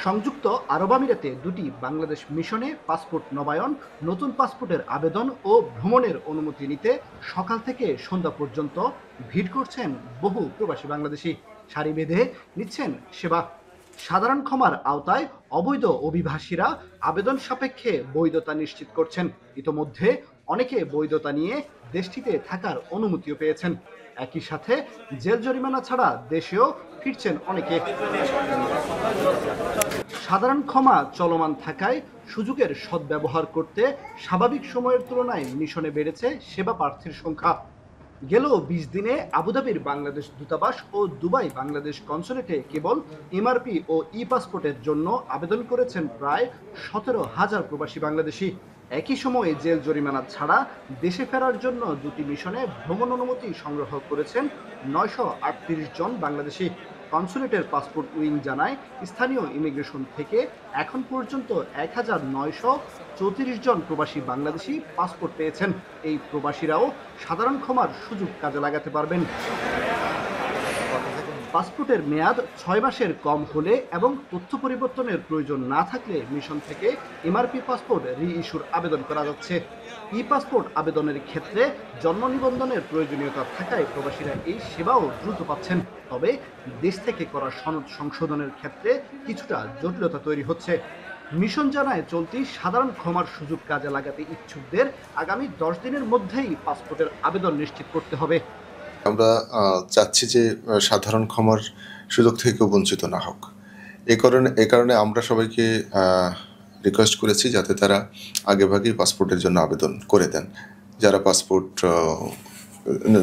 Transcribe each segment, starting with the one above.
সংযুক্ত আরব আমিরাতে দুটি বাংলাদেশ মিশনে পাসপোর্ট নবায়ন, নতুন পাসপোর্টের আবেদন ও ভ্রমণের অনুমতি নিতে সকাল থেকে সন্ধ্যা পর্যন্ত ভিড় করছেন বহু প্রবাসী বাংলাদেশি। সারি বেঁধে নিচ্ছেন সেবা। সাধারণ ক্ষমার আওতায় অবৈধ অভিবাসীরা আবেদন সাপেক্ষে বৈধতা নিশ্চিত করছেন। ইতোমধ্যে অনেকে বৈধতা নিয়ে দেশটিতে থাকার অনুমতিও পেয়েছেন। একই সাথে জেল জরিমানা ছাড়া দেশেও ফিরছেন অনেকে। সাধারণ ক্ষমা চলমান থাকায় সুযোগের সদ্ব্যবহার করতে স্বাভাবিক সময়ের তুলনায় মিশনে বেড়েছে সেবা প্রার্থীর সংখ্যা। গেল ২০ দিনে আবুধাবির বাংলাদেশ দূতাবাস ও দুবাই বাংলাদেশ কনসুলেটে কেবল এমআরপি ও ই পাসপোর্টের জন্য আবেদন করেছেন প্রায় ১৭,০০০ প্রবাসী বাংলাদেশি। একই সময়ে জেল জরিমানা ছাড়া দেশে ফেরার জন্য দুটি মিশনে ভ্রমণ অনুমতি সংগ্রহ করেছেন ৯৩৮ জন বাংলাদেশি। কনসুলেটের পাসপোর্ট উইং জানায়, স্থানীয় ইমিগ্রেশন থেকে এখন পর্যন্ত ১,৯৩৪ জন প্রবাসী বাংলাদেশি পাসপোর্ট পেয়েছেন। এই প্রবাসীরাও সাধারণ ক্ষমার সুযোগ কাজে লাগাতে পারবেন। পাসপোর্টের মেয়াদ ৬ মাসের কম হলে এবং তথ্য পরিবর্তনের প্রয়োজন না থাকলে মিশন থেকে এমআরপি পাসপোর্ট রি ইস্যুর আবেদন করা যাচ্ছে। ই পাসপোর্ট আবেদনের ক্ষেত্রে জন্ম নিবন্ধনের প্রয়োজনীয়তা থাকায় প্রবাসীরা এই সেবাও দ্রুত পাচ্ছেন। তবে দেশ থেকে করা সনদ সংশোধনের ক্ষেত্রে কিছুটা জটিলতা তৈরি হচ্ছে। মিশন জানায়, চলতি সাধারণ ক্ষমার সুযোগ কাজে লাগাতে ইচ্ছুকদের আগামী ১০ দিনের মধ্যেই পাসপোর্টের আবেদন নিশ্চিত করতে হবে। আমরা চাচ্ছি যে সাধারণ ক্ষমার সুযোগ থেকে বঞ্চিত না হোক। এ কারণে আমরা সবাইকে রিকোয়েস্ট করেছি যাতে তারা আগেভাগেই পাসপোর্টের জন্য আবেদন করে দেন,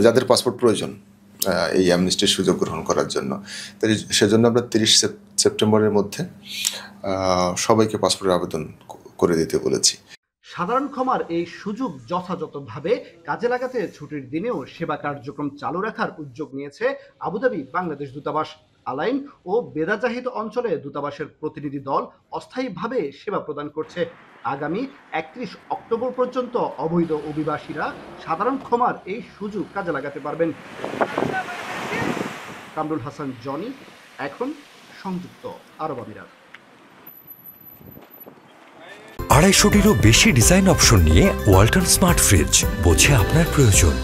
যাদের পাসপোর্ট প্রয়োজন এই অ্যামনেস্টির সুযোগ গ্রহণ করার জন্য। তাই সেজন্য আমরা ৩০ সেপ্টেম্বরের মধ্যে সবাইকে পাসপোর্টের আবেদন করে দিতে বলেছি। সাধারণ ক্ষমার এই সুযোগ যথাযথভাবে কাজে লাগাতে ছুটির দিনেও সেবা কার্যক্রম চালু রাখার উদ্যোগ নিয়েছে আবুধাবি বাংলাদেশ দূতাবাস। আলাইন ও বেদাজাহিদ অঞ্চলে দূতাবাসের প্রতিনিধি দল অস্থায়ীভাবে সেবা প্রদান করছে। আগামী ৩১ অক্টোবর পর্যন্ত অবৈধ অভিবাসীরা সাধারণ ক্ষমার এই সুযোগ কাজে লাগাতে পারবেন। কামরুল হাসান জনি, এখন সংযুক্ত আরব আমিরাত। ২৫০টিরও বেশি ডিজাইন অপশন নিয়ে ওয়ালটন স্মার্ট ফ্রিজ, বোঝে আপনার প্রয়োজন।